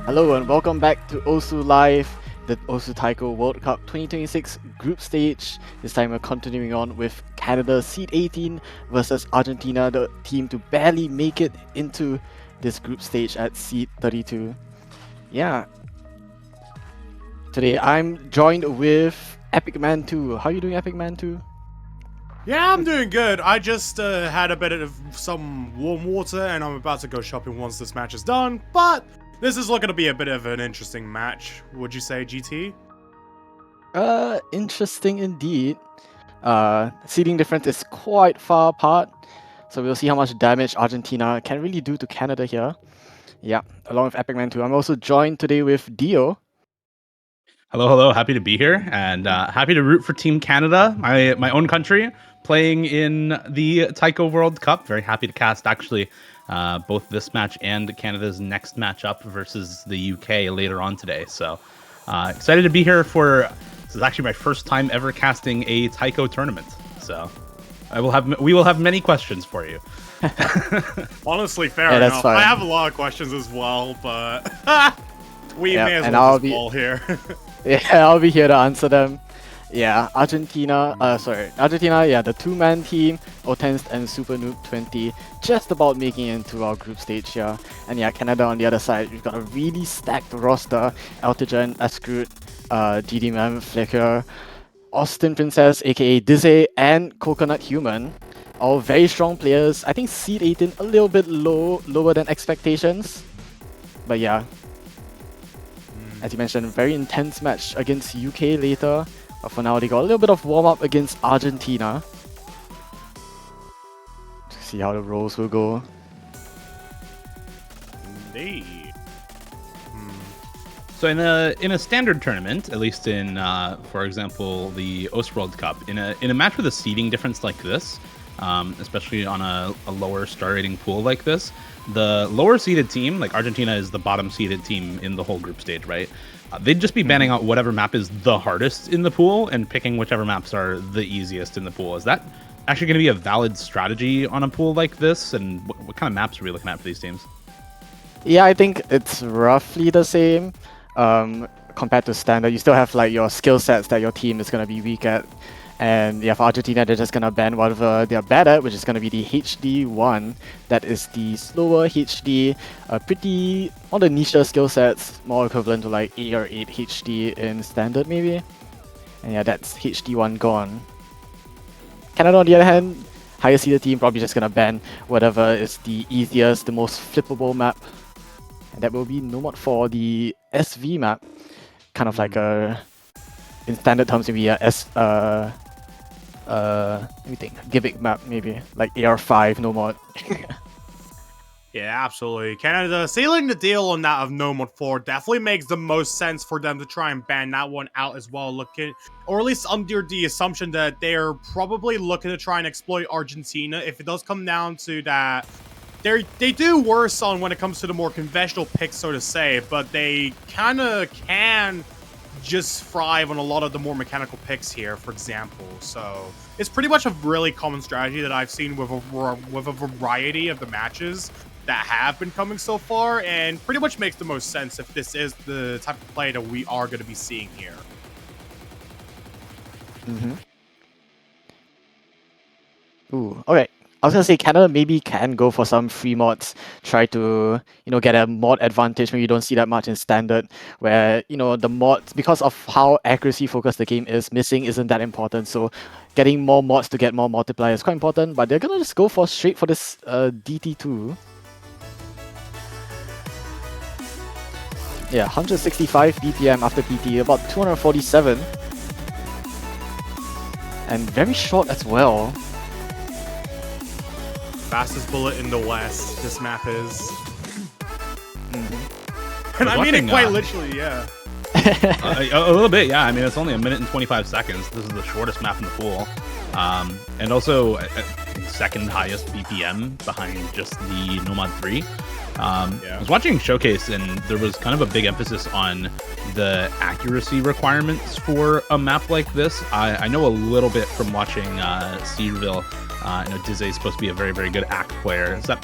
Hello and welcome back to Osu Live, the Osu Taiko World Cup 2026 group stage. This time we're continuing on with Canada seed 18 versus Argentina, the team to barely make it into this group stage at seed 32. Yeah. Today I'm joined with Epic Man 2. How are you doing, Epic Man 2? Yeah, I'm doing good. I just had a bit of some warm water and I'm about to go shopping once this match is done, but this is looking to be a bit of an interesting match. Would you say, GT? Interesting indeed. Seeding difference is quite far apart, so we'll see how much damage Argentina can really do to Canada here. Yeah, along with Epic Man 2. I'm also joined today with Dio. Hello. Happy to be here and happy to root for Team Canada, my own country, playing in the Taiko World Cup. Very happy to cast actually both this match and Canada's next matchup versus the UK later on today. So excited to be here for. This is actually my first time ever casting a Taiko tournament. So we will have many questions for you. Honestly, fair enough. I have a lot of questions as well, but we may as well just ball here. Yeah, I'll be here to answer them. Yeah, Argentina, yeah, the two-man team, Otenst and Super Noob 20, just about making it into our group stage here. And yeah, Canada on the other side, we've got a really stacked roster. Altigen, Askrut, GD Man, Flicker, Austin Princess, aka Dizzy, and Coconut Human. All very strong players. I think seed 18 a little bit lower than expectations. But yeah, as you mentioned, very intense match against UK later. But for now, they got a little bit of warm-up against Argentina. To see how the roles will go. Indeed. So in a standard tournament, at least in for example the OS World Cup, in a match with a seeding difference like this, especially on a lower star rating pool like this, the lower seeded team, like Argentina is the bottom seeded team in the whole group stage, right? They'd just be banning out whatever map is the hardest in the pool and picking whichever maps are the easiest in the pool. Is that actually going to be a valid strategy on a pool like this? And what kind of maps are we looking at for these teams? Yeah, I think it's roughly the same compared to standard. You still have like your skill sets that your team is going to be weak at. And yeah, for Argentina, they're just going to ban whatever they're bad at, which is going to be the HD1. That is the slower HD, pretty, all the niche skill sets, more equivalent to like 8 or 8 HD in standard maybe. And yeah, that's HD1 gone. Canada on the other hand, higher seeded team, probably just going to ban whatever is the easiest, the most flippable map. And that will be Nomad 4, the SV map. Kind of like a, in standard terms, maybe a let me think, gimmick map maybe, like AR5 Nomad. Yeah, absolutely. Canada sealing the deal on that of Nomad 4 definitely makes the most sense for them to try and ban that one out as well. Or at least under the assumption that they're probably looking to try and exploit Argentina. If it does come down to that, they do worse on when it comes to the more conventional picks, so to say, but they kind of can just thrive on a lot of the more mechanical picks here, for example. So it's pretty much a really common strategy that I've seen with a variety of the matches that have been coming so far, and pretty much makes the most sense if this is the type of play that we are going to be seeing here. Ooh, okay. I was gonna say Canada maybe can go for some free mods, try to, get a mod advantage. Maybe you don't see that much in standard, where, the mods, because of how accuracy focused the game is, missing isn't that important. So getting more mods to get more multiplier is quite important, but they're gonna just go straight for this DT2. Yeah, 165 BPM after PT, about 247. And very short as well. Fastest bullet in the West, this map is. And I mean it quite literally, yeah. A little bit, yeah. I mean, it's only 1 minute and 25 seconds. This is the shortest map in the pool. And also second highest BPM behind just the Nomad 3. I was watching Showcase, and there was kind of a big emphasis on the accuracy requirements for a map like this. I know a little bit from watching Seedville. I know Dizzy is supposed to be a very, very good ACK player. Is that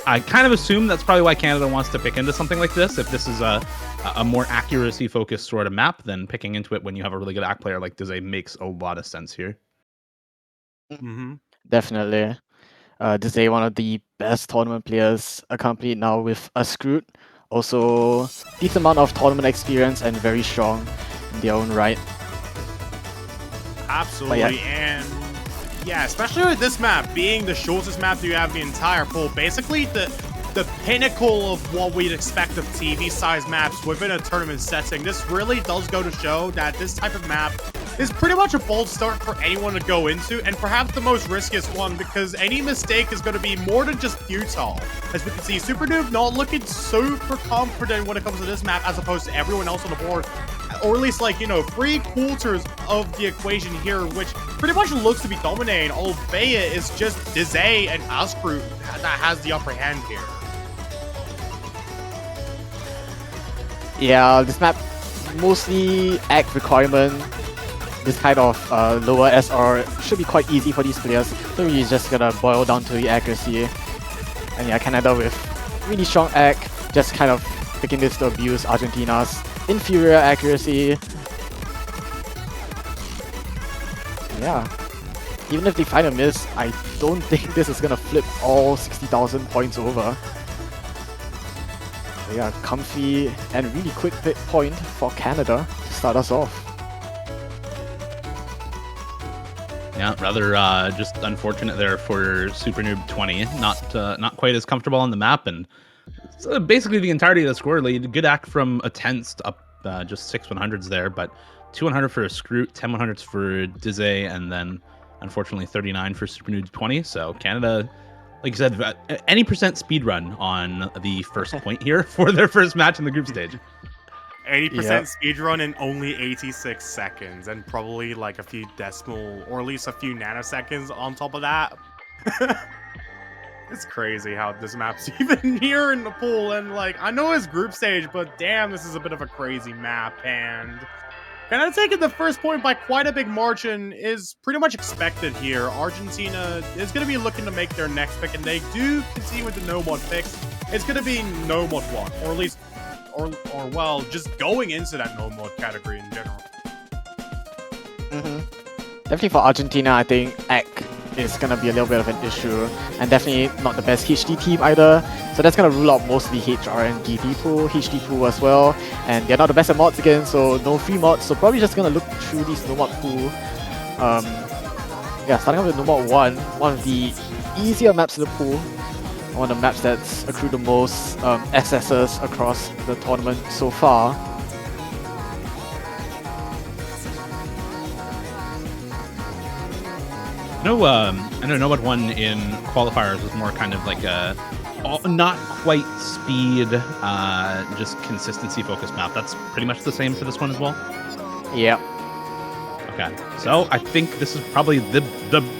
I kind of assume that's probably why Canada wants to pick into something like this. If this is a more accuracy-focused sort of map, then picking into it when you have a really good ACK player like Dizay makes a lot of sense here. Definitely. Dizay, one of the best tournament players, accompanied now with a Screwed. Also, decent amount of tournament experience and very strong in their own right. Absolutely, and yeah, especially with this map being the shortest map you have the entire pool, basically the pinnacle of what we'd expect of TV-sized maps within a tournament setting. This really does go to show that this type of map is pretty much a bold start for anyone to go into, and perhaps the most riskiest one, because any mistake is going to be more than just futile. As we can see, Super Noob not looking super confident when it comes to this map as opposed to everyone else on the board. Or at least, like, you know, 3/4 of the equation here, which pretty much looks to be dominating, albeit it's just Dizay and Ascrew that has the upper hand here. Yeah, this map mostly ACK requirement. This kind of lower SR should be quite easy for these players. So really just gonna boil down to the accuracy. And yeah, Canada with really strong ACK, just kind of picking this to abuse Argentina's inferior accuracy. Yeah. Even if they find a miss, I don't think this is gonna flip all 60,000 points over. So yeah, comfy and really quick pick point for Canada to start us off. Yeah, rather just unfortunate there for Super Noob 20. Not quite as comfortable on the map, and so basically the entirety of the score lead. Good act from a Tenst up just 6 100s there, but 2 100 for a Scroot, 10 100s for Dizay, and then unfortunately 39 for Super Noob 20. So Canada, like you said, any percent speed run on the first point here for their first match in the group stage. 80% speedrun in only 86 seconds, and probably like a few decimal, or at least a few nanoseconds on top of that. It's crazy how this map's even here in the pool, and like, I know it's group stage, but damn, this is a bit of a crazy map, and Canada taking the first point by quite a big margin is pretty much expected here. Argentina is going to be looking to make their next pick, and they do continue with the no-mod picks. It's going to be no-mod 1, or at least or well, just going into that no-mod category in general. Definitely for Argentina, I think ACK is gonna be a little bit of an issue, and definitely not the best HD team either. So that's gonna rule out mostly HR and DD pool, HD pool as well, and they're not the best at mods again, so no free mods. So probably just gonna look through this no-mod pool. Yeah, starting off with no-mod 1 of the easier maps in the pool. One of the maps that's accrued the most SSs across the tournament so far. I know No-Mod 1 in qualifiers was more kind of like a not quite speed, just consistency focused map. That's pretty much the same for this one as well? Yeah. Okay, so I think this is probably the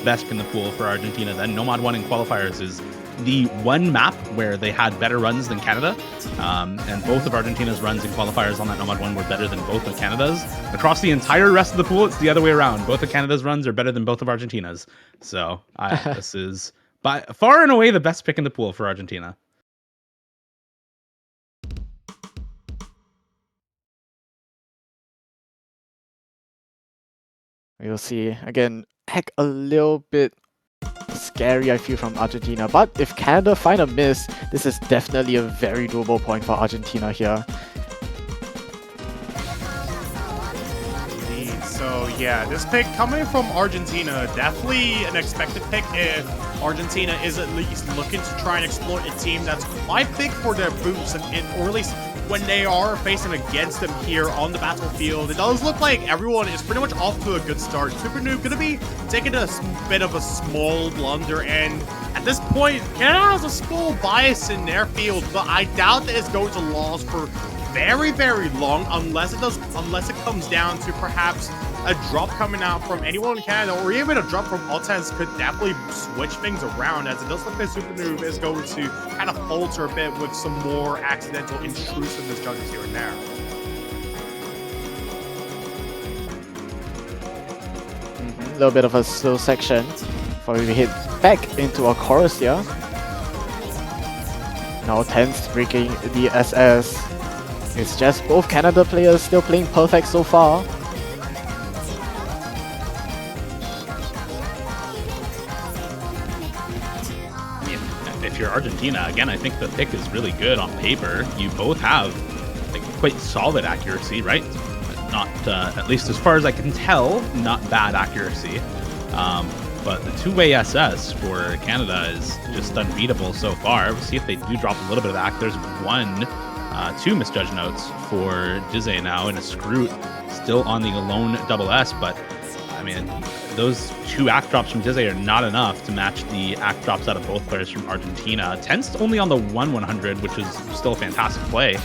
best in the pool for Argentina then. No-Mod 1 in qualifiers is the one map where they had better runs than Canada, and both of Argentina's runs in qualifiers on that No-Mod 1 were better than both of Canada's. Across the entire rest of the pool, it's the other way around. Both of Canada's runs are better than both of Argentina's. So this is by far and away the best pick in the pool for Argentina. We'll see. Again, heck, a little bit scary, I feel, from Argentina. But if Canada find a miss, this is definitely a very doable point for Argentina here. Indeed. So yeah, this pick coming from Argentina, definitely an expected pick if Argentina is at least looking to try and exploit a team that's quite big for their boots, or at least when they are facing against them here on the battlefield. It does look like everyone is pretty much off to a good start. Super Noob gonna be taking a bit of a small blunder, and at this point, Canada has a small bias in their field, but I doubt that it's going to last for very, very long unless it comes down to perhaps a drop coming out from anyone in Canada, or even a drop from Otens could definitely switch things around, as it does look like Super Noob is going to kind of falter a bit with some more accidental intrusiveness judges here and there. A little bit of a slow section before we hit back into our chorus here. Now Tense breaking the SS. It's just both Canada players still playing perfect so far. If you're Argentina, again, I think the pick is really good on paper. You both have like quite solid accuracy, right? Not, at least as far as I can tell, not bad accuracy. But the two-way SS for Canada is just unbeatable so far. We'll see if they do drop a little bit of act. There's two misjudge notes for Jizze now, and a Scroot still on the lone double S, but I mean, those two act drops from Jizze are not enough to match the act drops out of both players from Argentina. Tense only on the 1/100, which is still a fantastic play.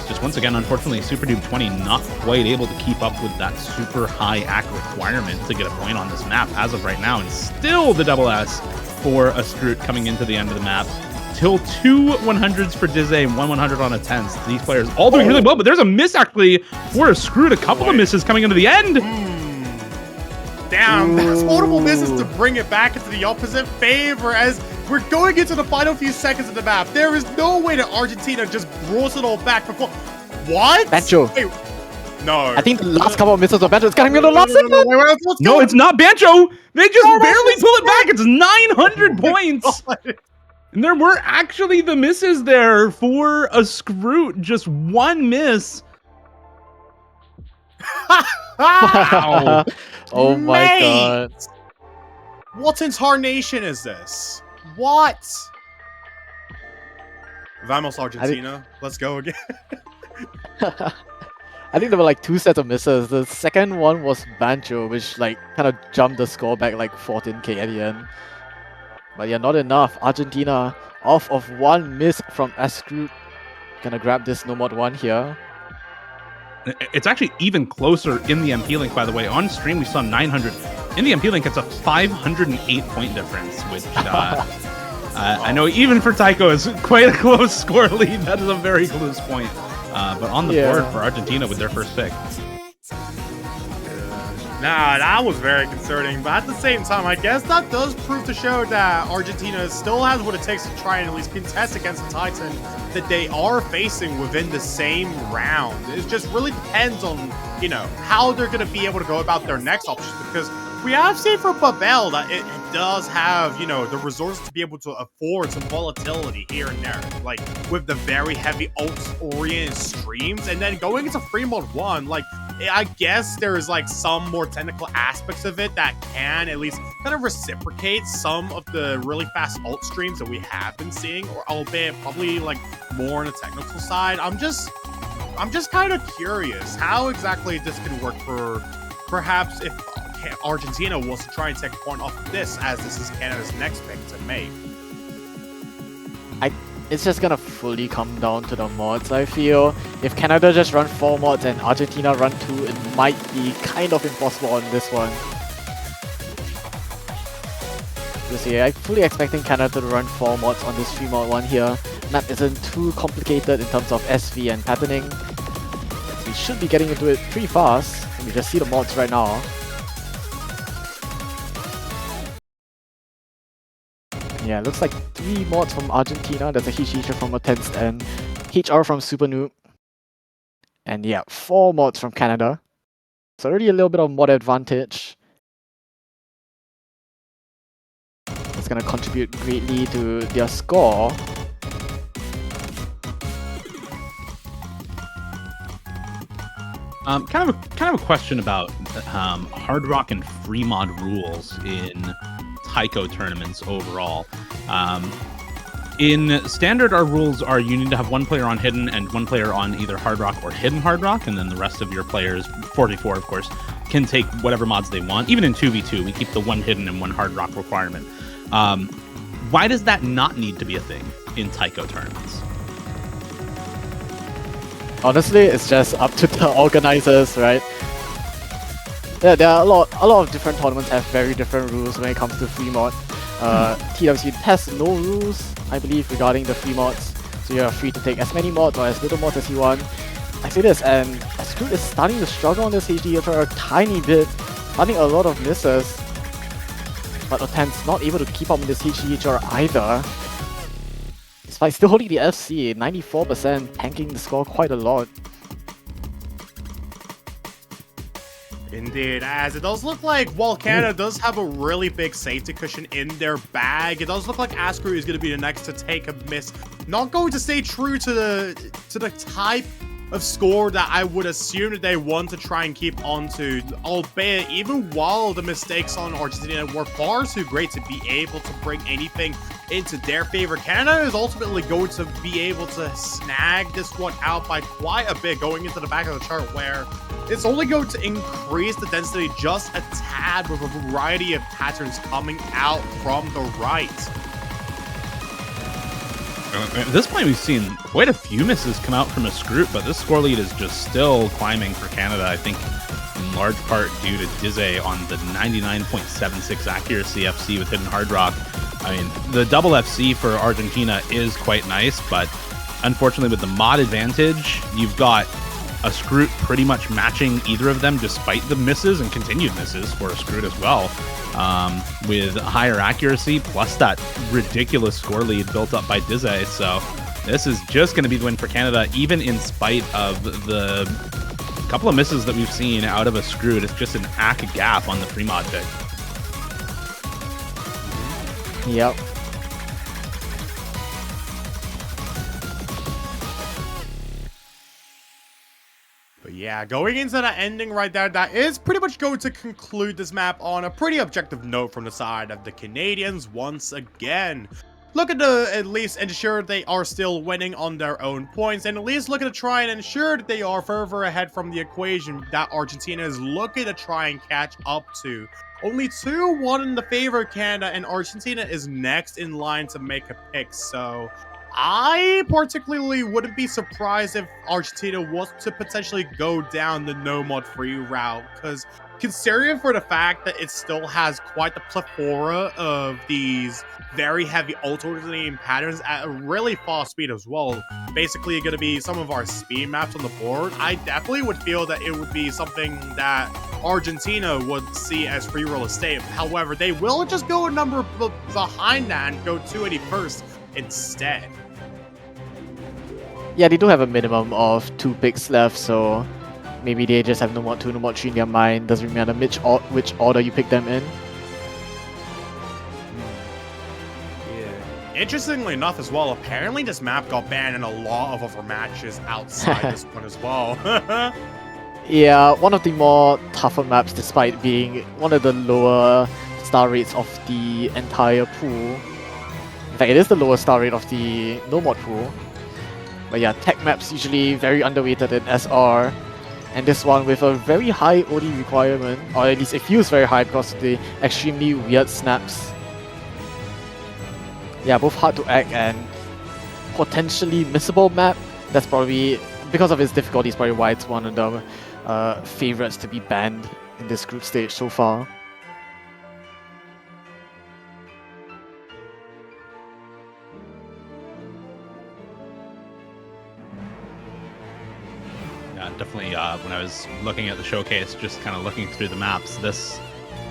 Just once again, unfortunately, Super Noob 20 not quite able to keep up with that super high act requirement to get a point on this map as of right now, and still the double S for a Scroot coming into the end of the map. Till 2 100s for Jizze and 1/100 on a Tense. These players all doing really well, but there's a miss actually for a Scroot. A couple of misses coming into the end. Damn, that's multiple misses to bring it back into the opposite favor as we're going into the final few seconds of the map. There is no way that Argentina just brought it all back before. What? Bancho. Wait, no. I think the last couple of misses of Bancho is coming in the last second. No, it's not Bancho. They just barely pull it back. It's 900 points. And there were actually the misses there for a Scroot. Just one miss. Wow. Oh my Mate! god. What incarnation is this? What? Vamos, Argentina. Let's go again. I think there were like two sets of misses. The second one was Bancho, which like kind of jumped the score back like 14k at the end. But yeah, not enough. Argentina off of one miss from S Group. Gonna grab this no mod 1 here. It's actually even closer in the MP Link, by the way. On stream, we saw 900. In the MP Link, it's a 508 point difference, which I know even for Taiko is quite a close score lead. That is a very close point. But on the board for Argentina with their first pick. Nah, that was very concerning, but at the same time, I guess that does prove to show that Argentina still has what it takes to try and at least contest against the Titan that they are facing within the same round. It just really depends on, you know, how they're going to be able to go about their next options, because we have seen for Babel that it does have, you know, the resources to be able to afford some volatility here and there, like with the very heavy ult-oriented streams, and then going into free mode 1, like, I guess there's like some more technical aspects of it that can at least kind of reciprocate some of the really fast ult streams that we have been seeing, or albeit probably like more on the technical side. I'm just kind of curious how exactly this could work for perhaps if Argentina was to try and take a point off of this, as this is Canada's next pick to make. It's just gonna fully come down to the mods, I feel. If Canada just run 4 mods and Argentina run 2, it might be kind of impossible on this one. Because yeah, I'm fully expecting Canada to run 4 mods on this 3 mod 1 here. Map isn't too complicated in terms of SV and patterning. We should be getting into it pretty fast. We just see the mods right now. Yeah, looks like 3 mods from Argentina. There's a Hichicha from a Tense and HR from Super Noob. And yeah, 4 mods from Canada. So already a little bit of mod advantage. It's gonna contribute greatly to their score. Kind of a question about Hard Rock and free mod rules in Taiko tournaments overall. In standard, our rules are you need to have 1 player on hidden and 1 player on either Hard Rock or hidden Hard Rock, and then the rest of your players, 44 of course, can take whatever mods they want. Even in 2v2, we keep the 1 hidden and 1 Hard Rock requirement. Why does that not need to be a thing in Taiko tournaments? Honestly, it's just up to the organizers, right? Yeah, there are a lot of different tournaments have very different rules when it comes to free mod. TWC has no rules, I believe, regarding the free mods. So you're free to take as many mods or as little mods as you want. I say this, and Scroot is starting to struggle on this HD for a tiny bit, having a lot of misses. But Oten's not able to keep up with this HDHR either. despite still holding the FC, 94%, tanking the score quite a lot. Indeed, as it does look like while Canada does have a really big safety cushion in their bag, it does look like Askru is going to be the next to take a miss. Not going to stay true to the type of score that I would assume that they want to try and keep on to, albeit even while the mistakes on Argentina were far too great to be able to bring anything into their favor. Canada is ultimately going to be able to snag this one out by quite a bit going into the back of the chart, where it's only going to increase the density just a tad with a variety of patterns coming out from the right. At this point, we've seen quite a few misses come out from a Scroot, but this score lead is just still climbing for Canada, I think in large part due to Dize on the 99.76 accuracy FC with Hidden Hard Rock. I mean, the double FC for Argentina is quite nice, but unfortunately with the mod advantage, you've got a Scroot pretty much matching either of them despite the misses and continued misses for a Scroot as well, with higher accuracy plus that ridiculous score lead built up by Dize. So this is just going to be the win for Canada, even in spite of the couple of misses that we've seen out of a Scroot. It's just an ACK gap on the pre-mod pick. Yep. But yeah, going into that ending right there, that is pretty much going to conclude this map on a pretty objective note from the side of the Canadians once again. Looking to at least ensure they are still winning on their own points, and at least looking to try and ensure that they are further ahead from the equation that Argentina is looking to try and catch up to. Only 2-1 in the favor of Canada, and Argentina is next in line to make a pick, so I particularly wouldn't be surprised if Argentina was to potentially go down the no-mod free route, because considering for the fact that it still has quite the plethora of these very heavy alternating patterns at a really fast speed as well, basically going to be some of our speed maps on the board, I definitely would feel that it would be something that Argentina would see as free roll estate. However, they will just go a number behind that and go 281st instead. Yeah, they do have a minimum of 2 picks left, so maybe they just have no mod 2, no mod 3 in their mind. Doesn't really matter which order you pick them in. Yeah. Interestingly enough as well, apparently this map got banned in a lot of other matches outside this one as well. Yeah, one of the more tougher maps despite being one of the lower star rates of the entire pool. In fact, it is the lowest star rate of the no mod pool. But yeah, tech maps usually very underweighted in SR. And this one with a very high OD requirement, or at least it feels very high because of the extremely weird snaps. Yeah, both hard to act and potentially missable map. That's probably, because of its difficulty, is probably why it's one of the favorites to be banned in this group stage so far. Yeah, definitely when I was looking at the showcase, just kind of looking through the maps, this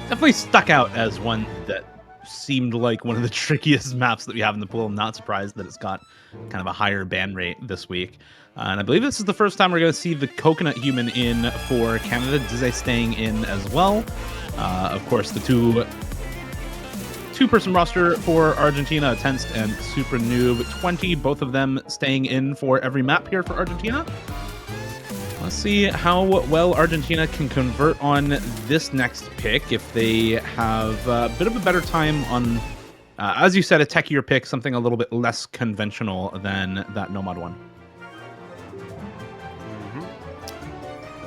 definitely stuck out as one that seemed like one of the trickiest maps that we have in the pool. I'm not surprised that it's got kind of a higher ban rate this week. And I believe this is the first time we're going to see the Coconut Human in for Canada. Dize staying in as well. Of course, the two-person roster for Argentina, Tenst and Super Noob 20, both of them staying in for every map here for Argentina. Let's see how well Argentina can convert on this next pick. If they have a bit of a better time on, as you said, a techier pick, something a little bit less conventional than that Nomad one.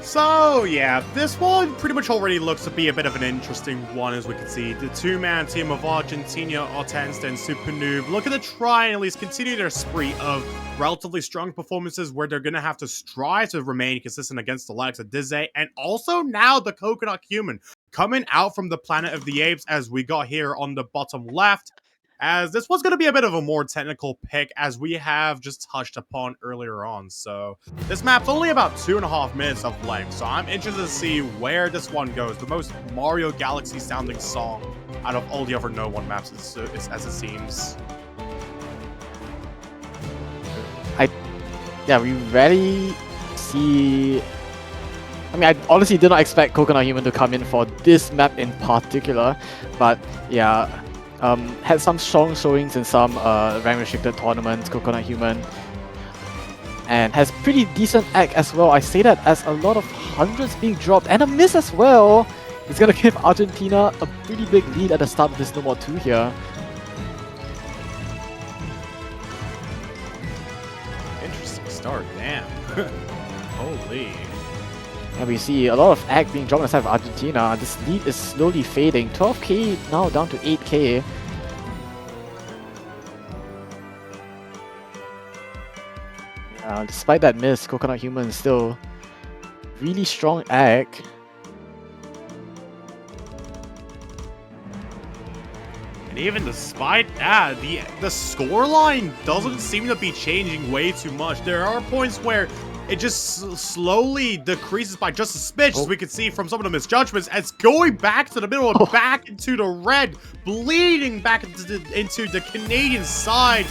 So yeah, this one pretty much already looks to be a bit of an interesting one, as we can see. The two-man team of Argentina, Tenst and Super Noob looking to try and at least continue their spree of relatively strong performances where they're going to have to strive to remain consistent against the likes of Dize, and also now the Coconut Human coming out from the Planet of the Apes, as we got here on the bottom left. As this was going to be a bit of a more technical pick, as we have just touched upon earlier on. So this map's only about 2.5 minutes of length, so I'm interested to see where this one goes. The most Mario Galaxy sounding song out of all the other No One maps, as it seems. we rarely see. I mean, I honestly did not expect Coconut Human to come in for this map in particular, but yeah, had some strong showings in some rank restricted tournaments, Coconut Human, and has pretty decent act as well. I say that as a lot of hundreds being dropped and a miss as well. It's gonna give Argentina a pretty big lead at the start of this No More 2 here. Interesting start, damn. Holy. And we see a lot of act being dropped inside of Argentina. This lead is slowly fading. 12k now down to 8k. Despite that miss, Coconut Human is still really strong act. And even despite that, the scoreline doesn't seem to be changing way too much. There are points where it just slowly decreases by just a smidge, as we can see from some of the misjudgments. It's going back to the middle and back into the red, bleeding back into the Canadian side.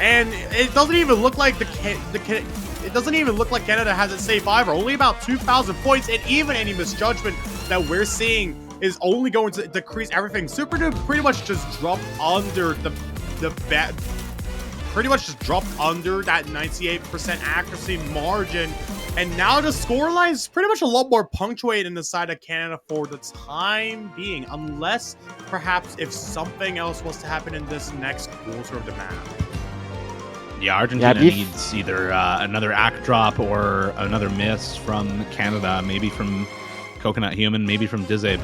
And it doesn't even look like it doesn't even look like Canada has it safe either. Only about 2,000 points, and even any misjudgment that we're seeing is only going to decrease everything. Super Noob pretty much just dropped under pretty much just dropped under that 98% accuracy margin. And now the scoreline is pretty much a lot more punctuated in the side of Canada for the time being, unless perhaps if something else was to happen in this next quarter of the map. Yeah, Argentina needs either another act drop or another miss from Canada, maybe from Coconut Human, maybe from Dizzy,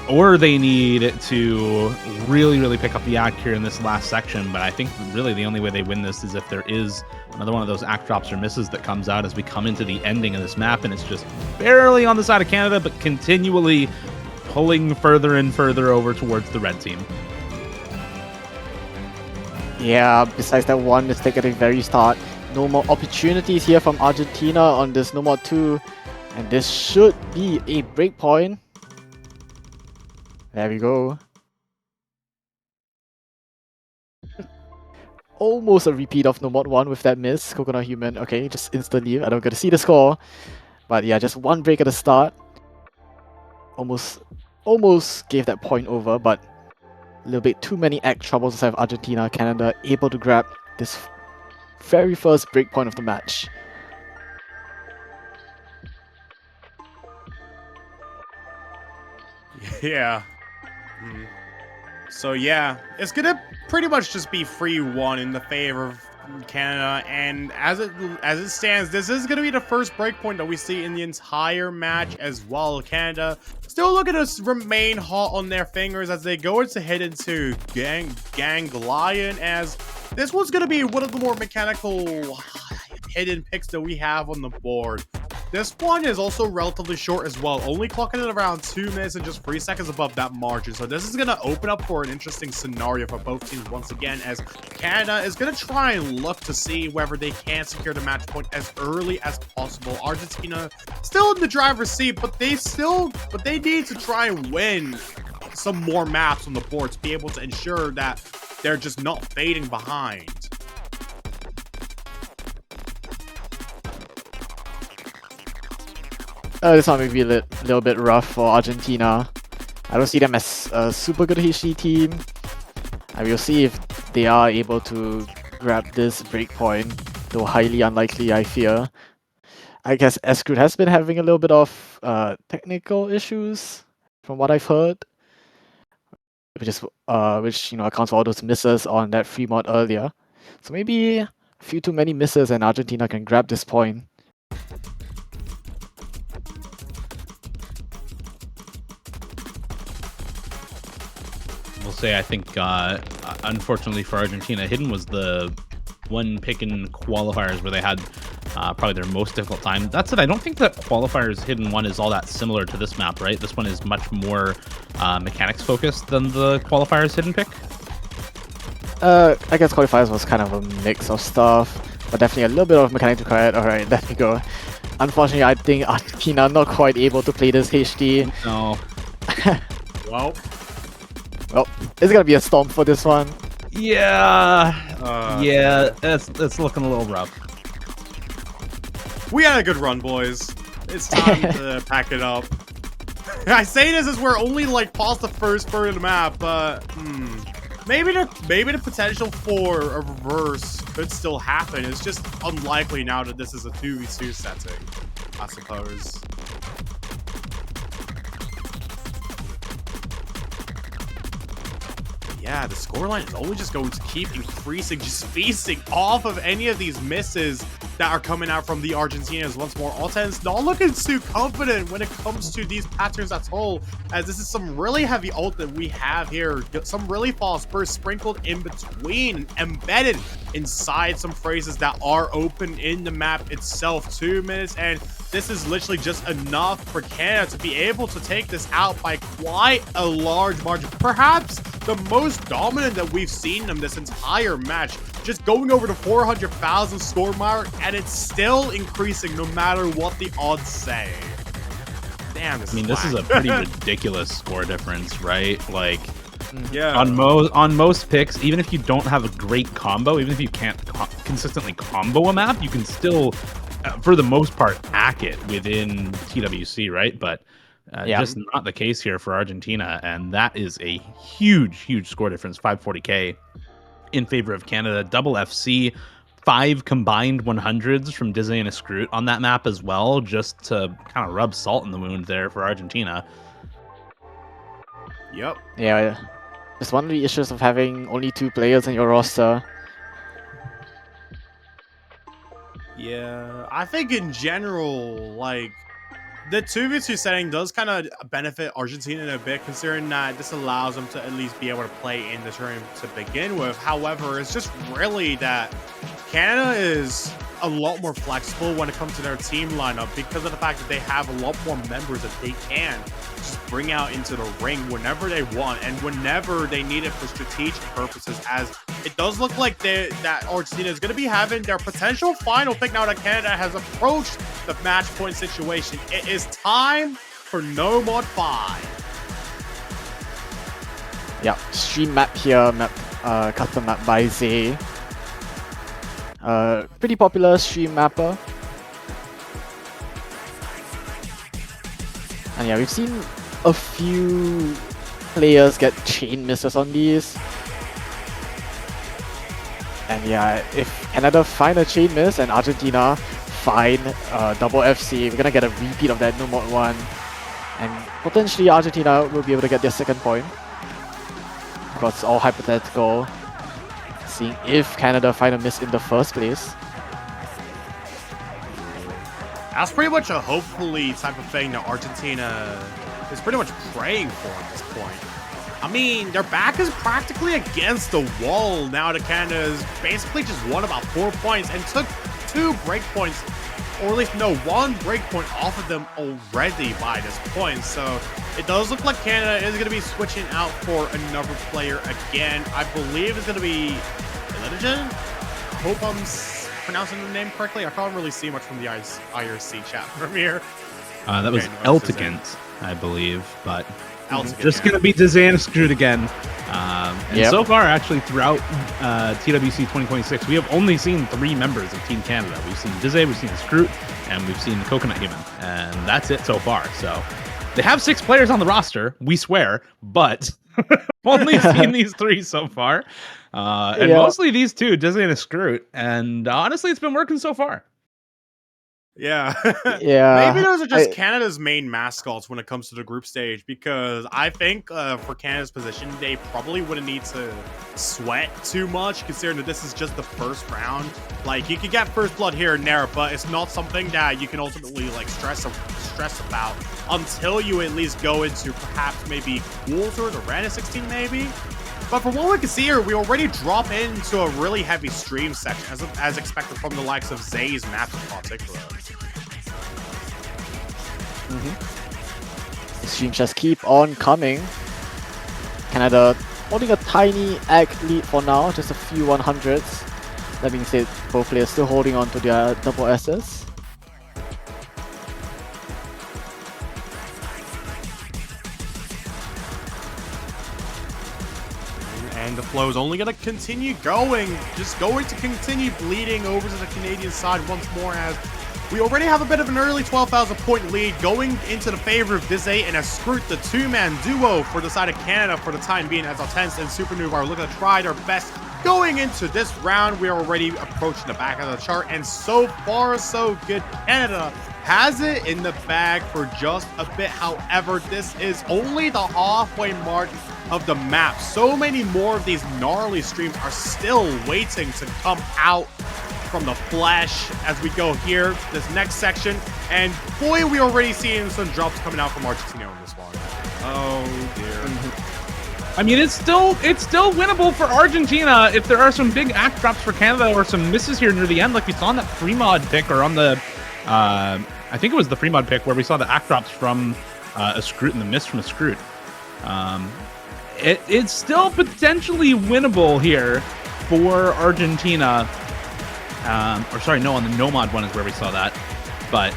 or they need to really, really pick up the act here in this last section. But I think really the only way they win this is if there is another one of those act drops or misses that comes out as we come into the ending of this map, and it's just barely on the side of Canada, but continually pulling further and further over towards the red team. Yeah, besides that one mistake at the very start, no more opportunities here from Argentina on this No More 2. And this should be a break point. There we go. Almost a repeat of No More 1 with that miss. Coconut Human, okay, just instantly. I don't get to see the score. But yeah, just one break at the start. Almost gave that point over, but a little bit too many act troubles inside of Argentina. Canada able to grab this very first break point of the match. Yeah. So yeah, it's gonna pretty much just be 3-1 in the favor of Canada, and as it stands, this is gonna be the first breakpoint that we see in the entire match as well. Canada still looking to remain hot on their fingers as they go to head into Ganglion, as this one's gonna be one of the more mechanical hidden picks that we have on the board. This one is also relatively short as well, only clocking at around 2 minutes and just 3 seconds above that margin. So this is going to open up for an interesting scenario for both teams once again, as Canada is going to try and look to see whether they can secure the match point as early as possible. Argentina still in the driver's seat, but they need to try and win some more maps on the board to be able to ensure that they're just not fading behind. This one may be a little bit rough for Argentina. I don't see them as a super good HD team. I will see if they are able to grab this breakpoint, though highly unlikely, I fear. I guess Escroot has been having a little bit of technical issues, from what I've heard, which accounts for all those misses on that free mod earlier. So maybe a few too many misses and Argentina can grab this point. I think, unfortunately for Argentina, Hidden was the one pick in qualifiers where they had probably their most difficult time. That said, I don't think that qualifiers Hidden 1 is all that similar to this map, right? This one is much more mechanics focused than the qualifiers Hidden pick. I guess qualifiers was kind of a mix of stuff, but definitely a little bit of mechanics required. Alright, there we go. Unfortunately, I think Argentina not quite able to play this HD. No. Well, it's gonna be a storm for this one. Yeah, yeah, it's looking a little rough. We had a good run, boys. It's time to pack it up. I say this as we're only like past the first third of the map, but maybe the potential for a reverse could still happen. It's just unlikely now that this is a 2v2 setting, I suppose. Yeah, the scoreline is only just going to keep increasing, just feasting off of any of these misses that are coming out from the Argentinas once more. Alten's not looking too confident when it comes to these patterns at all, as this is some really heavy ult that we have here. Some really fast bursts sprinkled in between, embedded inside some phrases that are open in the map itself. 2 minutes, and this is literally just enough for Canada to be able to take this out by quite a large margin. Perhaps the most dominant that we've seen them this entire match, just going over the 400,000 score mark, and it's still increasing no matter what the odds say. Damn, this this is a pretty ridiculous score difference, right? Like, yeah, on most picks, even if you don't have a great combo, even if you can't consistently combo a map, you can still, for the most part, hack it within TWC, right? But just not the case here for Argentina, and that is a huge score difference, 540k in favor of Canada. Double FC, 5 combined 100s from Dizzy and Escroot on that map as well, just to kind of rub salt in the wound there for Argentina. Yep. Yeah, it's one of the issues of having only 2 players in your roster. Yeah, I think in general, like, the 2v2 setting does kind of benefit Argentina a bit, considering that this allows them to at least be able to play in the tournament to begin with. However, it's just really that Canada is a lot more flexible when it comes to their team lineup because of the fact that they have a lot more members that they can just bring out into the ring whenever they want and whenever they need it for strategic purposes, as it does look like that Argentina is going to be having their potential final pick now that Canada has approached the match point situation. It is time for No Mod 5. Yeah, stream map here, custom map by Zay. Pretty popular stream mapper. And yeah, we've seen a few players get chain misses on these. And yeah, if Canada find a chain miss and Argentina find double FC, we're gonna get a repeat of that No Mod 1. And potentially Argentina will be able to get their second point. Of course, it's all hypothetical. Seeing if Canada find a miss in the first place. That's pretty much a hopefully type of thing that Argentina is pretty much praying for at this point. I mean, their back is practically against the wall now that Canada's basically just won about 4 points and took 2 breakpoints, or at least no, 1 breakpoint off of them already by this point. So it does look like Canada is going to be switching out for another player again. I believe it's going to be Legend. I hope I'm pronouncing the name correctly. I can't really see much from the IRC chat from here. That was Eltigant, I believe, but just yeah. going to be Dizzy and Screwed again. And so far, actually, throughout TWC 2026, we have only seen 3 members of Team Canada. We've seen Dizzy, we've seen Screwed, and we've seen Coconut Human. And that's it so far. So they have 6 players on the roster, we swear, but only seen these 3 so far. And mostly these 2, Dizzy and Screwed. And honestly, it's been working so far. Yeah. Yeah. Maybe those are just Canada's main mascots when it comes to the group stage, because I think for Canada's position, they probably wouldn't need to sweat too much, considering that this is just the first round. Like, you can get first blood here and there, but it's not something that you can ultimately like stress about until you at least go into perhaps maybe quarters or round of 16 maybe. But from what we can see here, we already drop into a really heavy stream section, as expected from the likes of Zay's maps in particular. The streams just keep on coming. Canada holding a tiny egg lead for now, just a few 100s. That being said, both players still holding on to their double S's. And and the flow is only going to continue going. Just going to continue bleeding over to the Canadian side once more, as we already have a bit of an early 12,000 point lead going into the favor of Dizay and Escroot, the two-man duo for the side of Canada for the time being, as Altense and Supernova are looking to try their best going into this round. We are already approaching the back of the chart, and so far so good. Canada has it in the bag for just a bit. However, this is only the halfway mark of the map. So many more of these gnarly streams are still waiting to come out from the flesh as we go here, this next section. And boy, we're already seeing some drops coming out from Argentina on this one. Oh dear. I mean, it's still winnable for Argentina if there are some big act drops for Canada or some misses here near the end, like we saw on that Fremod pick, or on the I think it was the Fremod pick where we saw the act drops from Escroot and the miss from Escroot. It's still potentially winnable here for Argentina. Or sorry, no, on the Nomad one is where we saw that. But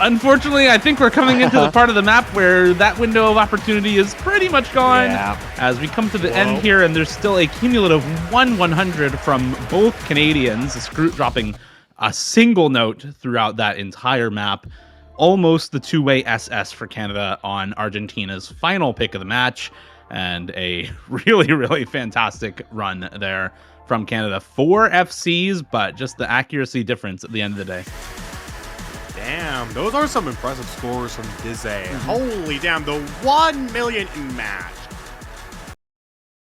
unfortunately, I think we're coming into the part of the map where that window of opportunity is pretty much gone. Yeah. As we come to the end here, and there's still a cumulative 100 from both Canadians. Scroot dropping a single note throughout that entire map. Almost the two-way SS for Canada on Argentina's final pick of the match. And a really, really fantastic run there from Canada. 4 FCs, but just the accuracy difference at the end of the day. Damn, those are some impressive scores from Dizay. Holy damn, the 1 million in match.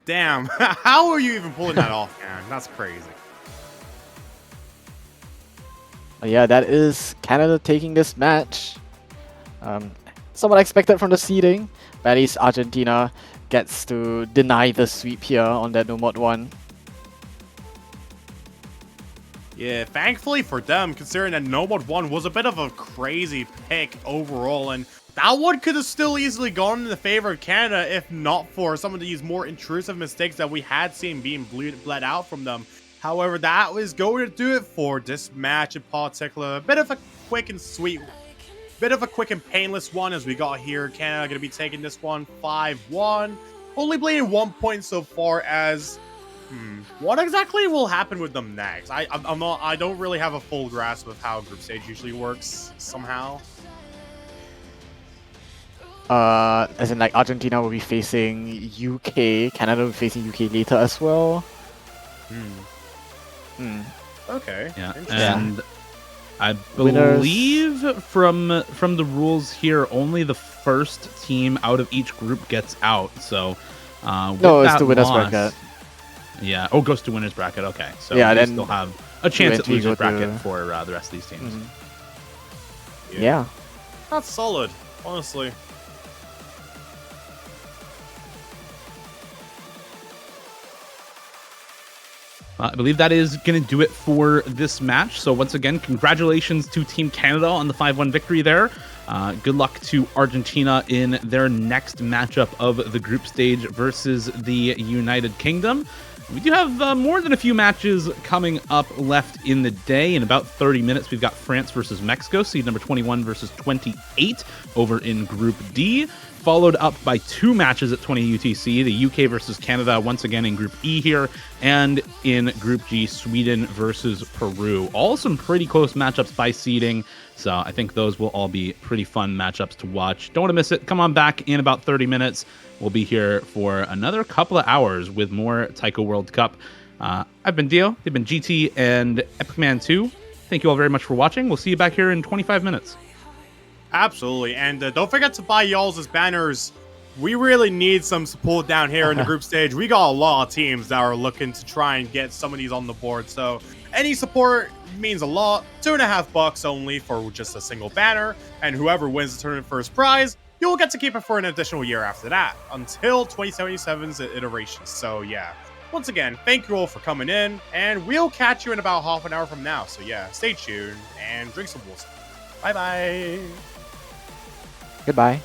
Damn, how are you even pulling that off, man? That's crazy. Yeah, that is Canada taking this match. Somewhat expected from the seeding, but at least Argentina gets to deny the sweep here on that No Mod 1. Yeah, thankfully for them, considering that No Mod 1 was a bit of a crazy pick overall, and that one could have still easily gone in the favor of Canada if not for some of these more intrusive mistakes that we had seen being bled out from them. However, that was going to do it for this match in particular. A bit of a quick and sweet, bit of a quick and painless one as we got here. Canada going to be taking this one 5-1. Only bleeding 1 point so far, as what exactly will happen with them next? I don't really have a full grasp of how group stage usually works somehow. As in, like, Argentina will be facing UK, Canada will be facing UK later as well. Okay. Yeah, Interesting. and I believe from the rules here, only the first team out of each group gets out. So no, it's the winners bracket. Yeah. Oh, goes to winners bracket. Okay. So yeah, we then still have a chance at losers bracket to... for the rest of these teams. Yeah. That's solid, honestly. I believe that is going to do it for this match. So once again, congratulations to Team Canada on the 5-1 victory there. Good luck to Argentina in their next matchup of the group stage versus the United Kingdom. We do have more than a few matches coming up left in the day. In about 30 minutes, we've got France versus Mexico, seed number 21 versus 28 over in Group D, followed up by 2 matches at 20 UTC, the UK versus Canada once again in Group E here, and in Group G, Sweden versus Peru. All some pretty close matchups by seeding, so I think those will all be pretty fun matchups to watch. Don't want to miss it. Come on back in about 30 minutes. We'll be here for another couple of hours with more Taiko World Cup. I've been Dio, they've been GT and Epic Man 2. Thank you all very much for watching. We'll see you back here in 25 minutes. Absolutely, and don't forget to buy y'all's banners. We really need some support down here in the group stage. We got a lot of teams that are looking to try and get some of these on the board, so any support means a lot. $2.50 only for just a single banner, and whoever wins the tournament first prize, you'll get to keep it for an additional year after that, until 2077's iteration. So yeah, once again, thank you all for coming in, and we'll catch you in about half an hour from now. So yeah, stay tuned and drink some water. Bye-bye. Goodbye.